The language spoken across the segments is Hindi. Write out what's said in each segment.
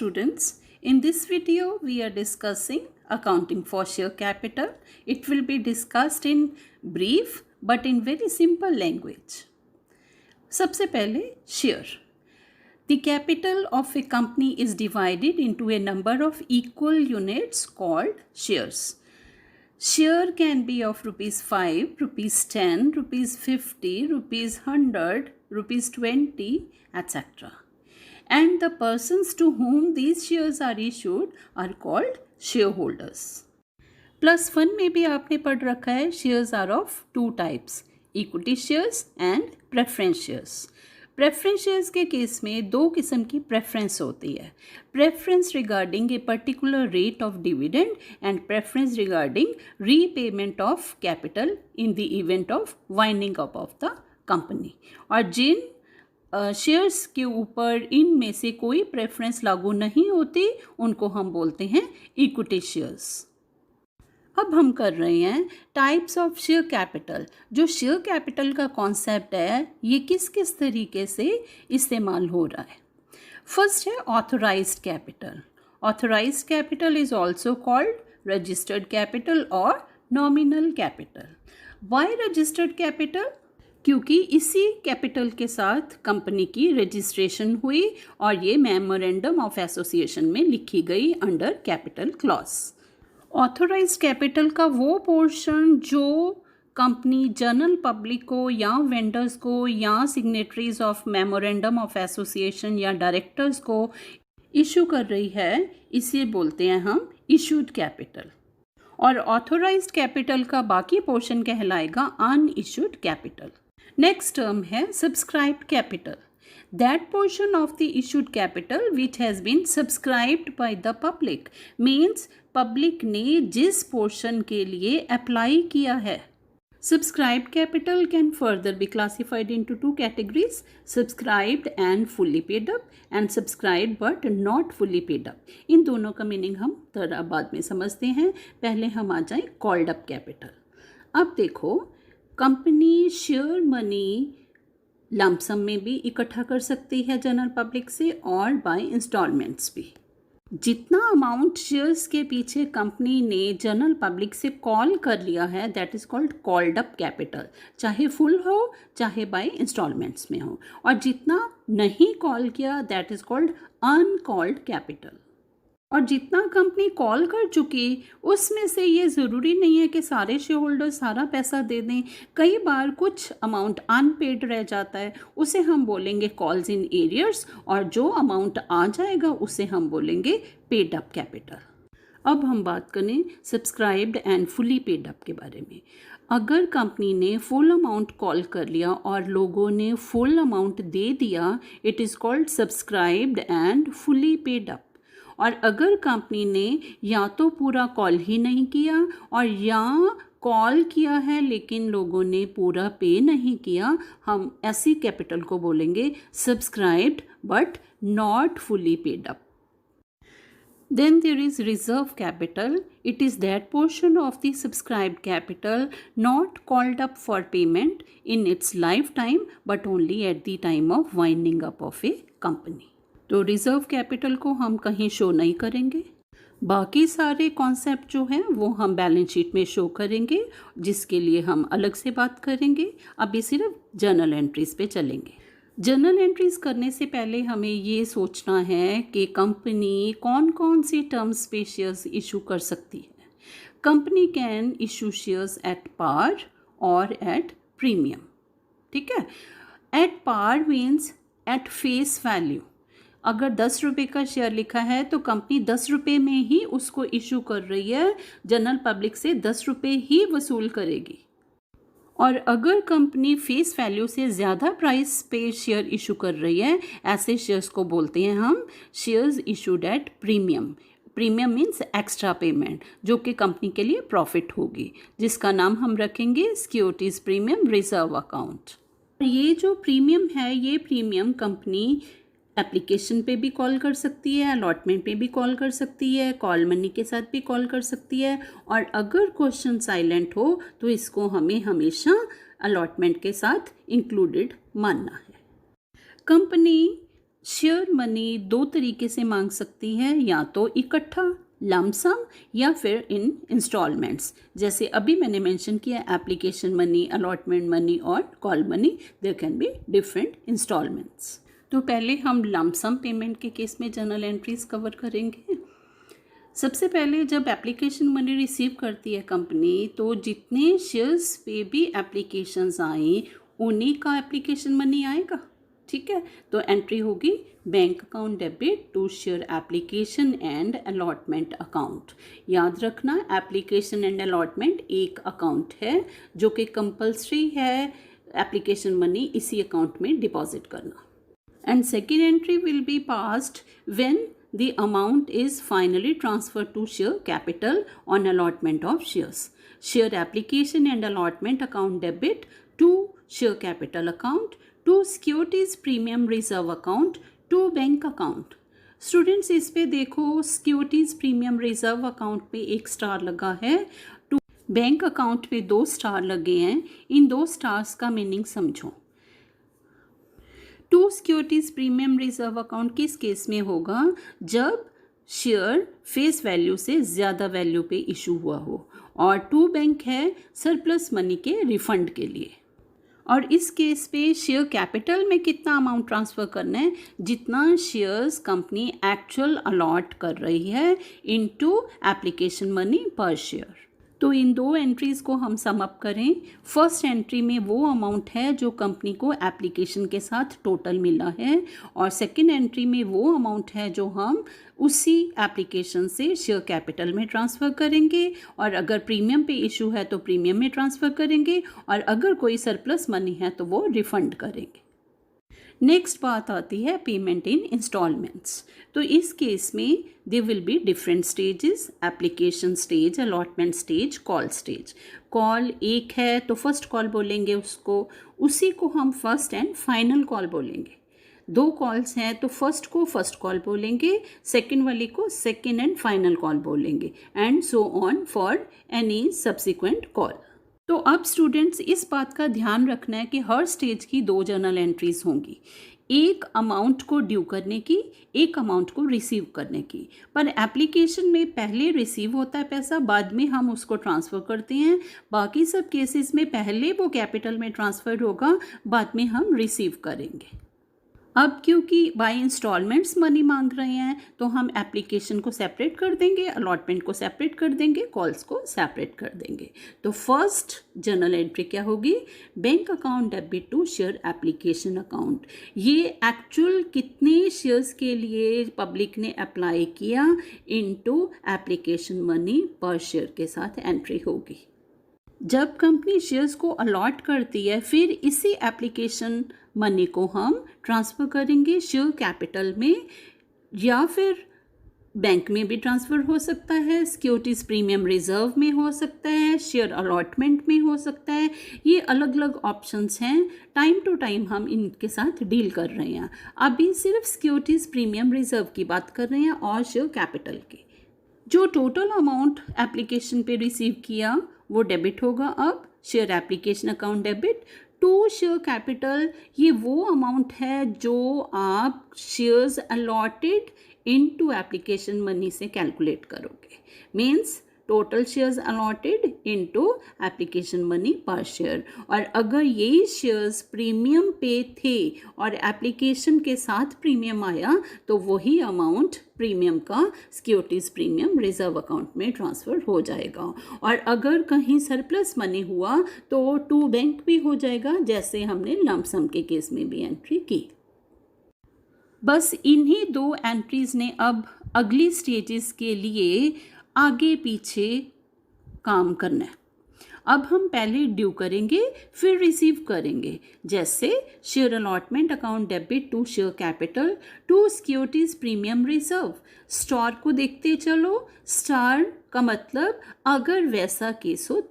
students, in this video we are discussing accounting for share capital. It will be discussed in brief but in very simple language. सबसे पहले share. The capital of a company is divided into a number of equal units called shares. Share can be of rupees 5, rupees 10, rupees 50, rupees 100, rupees 20, etc. And the persons to whom these shares are issued are called shareholders. +1 में भी आपने पढ़ रखा है shares are of two types, equity shares and preference shares. Preference shares के केस में दो किस्म की प्रेफरेंस होती है, preference regarding a particular rate of dividend and preference regarding repayment of capital in the event of winding up of the company. और जिन शेयर्स के ऊपर इनमें से कोई प्रेफरेंस लागू नहीं होती उनको हम बोलते हैं इक्विटी शेयर्स. अब हम कर रहे हैं टाइप्स ऑफ शेयर कैपिटल. जो शेयर कैपिटल का कॉन्सेप्ट है ये किस किस तरीके से इस्तेमाल हो रहा है. फर्स्ट है authorised capital. Authorised capital is also called registered capital और nominal capital. Why registered capital? क्योंकि इसी कैपिटल के साथ कंपनी की रजिस्ट्रेशन हुई और ये मेमोरेंडम ऑफ एसोसिएशन में लिखी गई under capital clause. Authorised capital का वो पोर्शन जो कंपनी जनरल पब्लिक को या वेंडर्स को या signatories of memorandum of association या डायरेक्टर्स को इशू कर रही है इसे बोलते हैं हम इशूड कैपिटल. और ऑथोराइज्ड कैपिटल का बाकी पोर्शन कहलाएगा अनइशूड कैपिटल. नेक्स्ट टर्म है subscribed capital. That portion of the issued capital which has been subscribed by the public means public ने जिस portion के लिए apply किया है. Subscribed capital can further be classified into two categories, subscribed and fully paid up and subscribed but not fully paid up. इन दोनों का मीनिंग हम थोड़ा बाद में समझते हैं. पहले हम आ जाएं कॉल्ड अप कैपिटल. अब देखो कंपनी शेयर मनी लमसम में भी इकट्ठा कर सकती है जनरल पब्लिक से और बाय इंस्टॉलमेंट्स भी. जितना अमाउंट शेयर्स के पीछे कंपनी ने जनरल पब्लिक से कॉल कर लिया है that is called called up capital, चाहे फुल हो चाहे बाय इंस्टॉलमेंट्स में हो. और जितना नहीं कॉल किया that is called uncalled capital. और जितना कंपनी कॉल कर चुकी उसमें से ये ज़रूरी नहीं है कि सारे शेयर होल्डर सारा पैसा दे दें. कई बार कुछ अमाउंट अनपेड रह जाता है, उसे हम बोलेंगे कॉल्स इन एरियर्स और जो अमाउंट आ जाएगा उसे हम बोलेंगे पेड अप कैपिटल. अब हम बात करें subscribed and fully paid up के बारे में. अगर कंपनी ने फुल अमाउंट कॉल कर लिया और लोगों ने फुल अमाउंट दे दिया it is called subscribed and fully paid up. और अगर कंपनी ने या तो पूरा कॉल ही नहीं किया और या कॉल किया है लेकिन लोगों ने पूरा पे नहीं किया, हम ऐसी कैपिटल को बोलेंगे subscribed but not fully paid up. Then there is reserve capital. It is that portion of the subscribed capital not called up for payment in its lifetime but only at the time of winding up of a company. तो रिजर्व कैपिटल को हम कहीं शो नहीं करेंगे. बाकी सारे कॉन्सेप्ट जो हैं वो हम बैलेंस शीट में शो करेंगे जिसके लिए हम अलग से बात करेंगे. अभी सिर्फ जर्नल एंट्रीज पे चलेंगे. जर्नल एंट्रीज करने से पहले हमें ये सोचना है कि कंपनी कौन कौन सी टर्म्स पे शेयर्स इशू कर सकती है. Company can issue shares at par और एट प्रीमियम. ठीक है. At par means at face value. अगर 10 रुपये का शेयर लिखा है तो कंपनी 10 रुपये में ही उसको इशू कर रही है, जनरल पब्लिक से 10 रुपये ही वसूल करेगी. और अगर कंपनी फेस वैल्यू से ज़्यादा प्राइस पे शेयर इशू कर रही है ऐसे शेयर्स को बोलते हैं हम shares issued at premium. Premium means extra payment जो कि कंपनी के लिए प्रॉफिट होगी, जिसका नाम हम रखेंगे सिक्योरिटीज़ प्रीमियम रिजर्व अकाउंट. ये जो प्रीमियम है ये प्रीमियम कंपनी एप्लीकेशन पे भी कॉल कर सकती है, अलॉटमेंट पे भी कॉल कर सकती है, कॉल मनी के साथ भी कॉल कर सकती है. और अगर क्वेश्चन साइलेंट हो तो इसको हमें हमेशा अलॉटमेंट के साथ इंक्लूडेड मानना है. कंपनी शेयर मनी दो तरीके से मांग सकती है, या तो इकट्ठा लमसम या फिर इन इंस्टॉलमेंट्स। जैसे अभी मैंने मेंशन किया एप्लीकेशन मनी, अलॉटमेंट मनी और call money, there can be different instalments. तो पहले हम लमसम पेमेंट के केस में जर्नल एंट्रीज कवर करेंगे। सबसे पहले जब एप्लीकेशन मनी रिसीव करती है कंपनी, तो जितने शेयर्स पे भी एप्लीकेशंस आए उन्हीं का एप्लीकेशन मनी आएगा। ठीक है, तो एंट्री होगी bank account debit to share application and allotment account. याद रखना एप्लीकेशन एंड अलॉटमेंट एक अकाउंट है जो कि कंपल्सरी है एप्लीकेशन मनी इसी अकाउंट में डिपॉजिट करना। And second entry will be passed when the amount is finally transferred to share capital on allotment of shares. Share application and allotment account debit to share capital account, to securities premium reserve account, to bank account. Students इस पे देखो सिक्योरिटीज़ प्रीमियम रिजर्व अकाउंट पे एक स्टार लगा है, टू बैंक अकाउंट पे 2 स्टार लगे हैं। इन 2 स्टार्स का मीनिंग समझो। To securities premium reserve account किस केस में होगा? जब शेयर फेस वैल्यू से ज़्यादा वैल्यू पे इशू हुआ हो। और टू बैंक है सरप्लस मनी के रिफंड के लिए। और इस केस पे शेयर कैपिटल में कितना अमाउंट ट्रांसफ़र करना है? जितना शेयर्स कंपनी एक्चुअल अलॉट कर रही है इनटू एप्लीकेशन मनी पर शेयर। तो इन 2 एंट्रीज़ को हम सम अप करें। फर्स्ट एंट्री में वो अमाउंट है जो कंपनी को एप्लीकेशन के साथ टोटल मिला है, और सेकंड एंट्री में वो अमाउंट है जो हम उसी एप्लीकेशन से शेयर कैपिटल में ट्रांसफ़र करेंगे। और अगर प्रीमियम पे इशू है तो प्रीमियम में ट्रांसफ़र करेंगे, और अगर कोई सरप्लस मनी है तो वो रिफ़ंड करेंगे। नेक्स्ट बात आती है पेमेंट इन इंस्टॉलमेंट्स। तो इस केस में they will be different stages, application stage, allotment stage, call stage. Call एक है तो फर्स्ट कॉल बोलेंगे उसको, उसी को हम फर्स्ट एंड फाइनल कॉल बोलेंगे। 2 कॉल्स हैं तो फर्स्ट को फर्स्ट कॉल बोलेंगे, सेकंड वाली को सेकंड एंड फाइनल कॉल बोलेंगे, and so on for any subsequent call. तो अब स्टूडेंट्स इस बात का ध्यान रखना है कि हर स्टेज की 2 जर्नल एंट्रीज होंगी, एक अमाउंट को ड्यू करने की, एक अमाउंट को रिसीव करने की। पर एप्लीकेशन में पहले रिसीव होता है पैसा, बाद में हम उसको ट्रांसफ़र करते हैं। बाकी सब केसेस में पहले वो कैपिटल में ट्रांसफ़र होगा, बाद में हम रिसीव करेंगे। अब क्योंकि बाय इंस्टॉलमेंट्स मनी मांग रहे हैं तो हम एप्लीकेशन को सेपरेट कर देंगे, अलॉटमेंट को सेपरेट कर देंगे, कॉल्स को सेपरेट कर देंगे। तो फर्स्ट जर्नल एंट्री क्या होगी? Bank account debit to share application account. ये एक्चुअल कितने शेयर्स के लिए पब्लिक ने अप्लाई किया इनटू एप्लीकेशन मनी पर शेयर के साथ एंट्री होगी। जब कंपनी शेयर्स को अलॉट करती है फिर इसी एप्लीकेशन मनी को हम ट्रांसफ़र करेंगे शेयर कैपिटल में, या फिर बैंक में भी ट्रांसफ़र हो सकता है, सिक्योरिटीज़ प्रीमियम रिजर्व में हो सकता है, शेयर अलॉटमेंट में हो सकता है। ये अलग अलग ऑप्शंस हैं, टाइम टू टाइम हम इनके साथ डील कर रहे हैं। अभी सिर्फ सिक्योरिटीज़ प्रीमियम रिजर्व की बात कर रहे हैं और शेयर कैपिटल की। जो टोटल अमाउंट एप्लीकेशन पे रिसीव किया वो डेबिट होगा। अब share application account debit to share capital, ये वो अमाउंट है जो आप shares allotted into application money से कैलकुलेट करोगे। Means total shares allotted into application money पर शेयर। और अगर यही शेयर्स प्रीमियम पे थे और एप्लीकेशन के साथ प्रीमियम आया तो वही अमाउंट प्रीमियम का सिक्योरिटीज़ प्रीमियम रिजर्व अकाउंट में ट्रांसफ़र हो जाएगा। और अगर कहीं सरप्लस मनी हुआ तो टू बैंक भी हो जाएगा, जैसे हमने लमसम के केस में भी एंट्री की। बस इन्हीं 2 एंट्रीज़ ने अब अगली स्टेजेस के लिए आगे पीछे काम करना है। अब हम पहले ड्यू करेंगे फिर रिसीव करेंगे। जैसे share allotment account debit to share capital to securities premium reserve. Star को देखते चलो, स्टार का मतलब अगर वैसा केस हो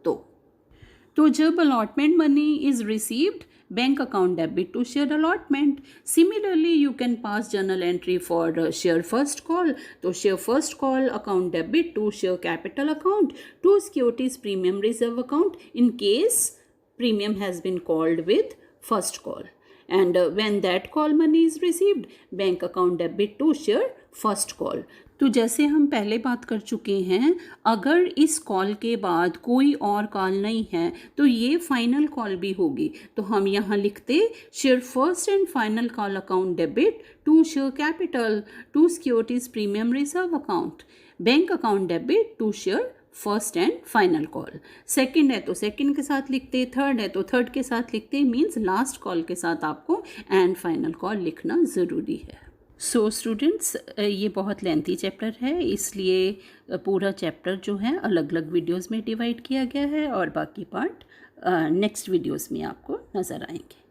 तो जब allotment money is received, bank account debit to share allotment. Similarly, you can pass journal entry for share first call. तो share first call account debit to share capital account to securities premium reserve account in case premium has been called with first call. and when that call money is received, bank account debit to share first call. तो जैसे हम पहले बात कर चुके हैं, अगर इस कॉल के बाद कोई और कॉल नहीं है तो ये फाइनल कॉल भी होगी, तो हम यहाँ लिखते share first and final call account debit to share capital to securities premium reserve account, bank account debit to share first and final call. Second है तो सेकंड के साथ लिखते, थर्ड है तो थर्ड के साथ लिखते, मीन्स लास्ट कॉल के साथ आपको एंड फाइनल कॉल लिखना ज़रूरी है। सो स्टूडेंट्स, ये बहुत लेंथी चैप्टर है, इसलिए पूरा चैप्टर जो है अलग अलग वीडियोस में डिवाइड किया गया है और बाकी पार्ट नेक्स्ट वीडियोस में आपको नज़र आएंगे।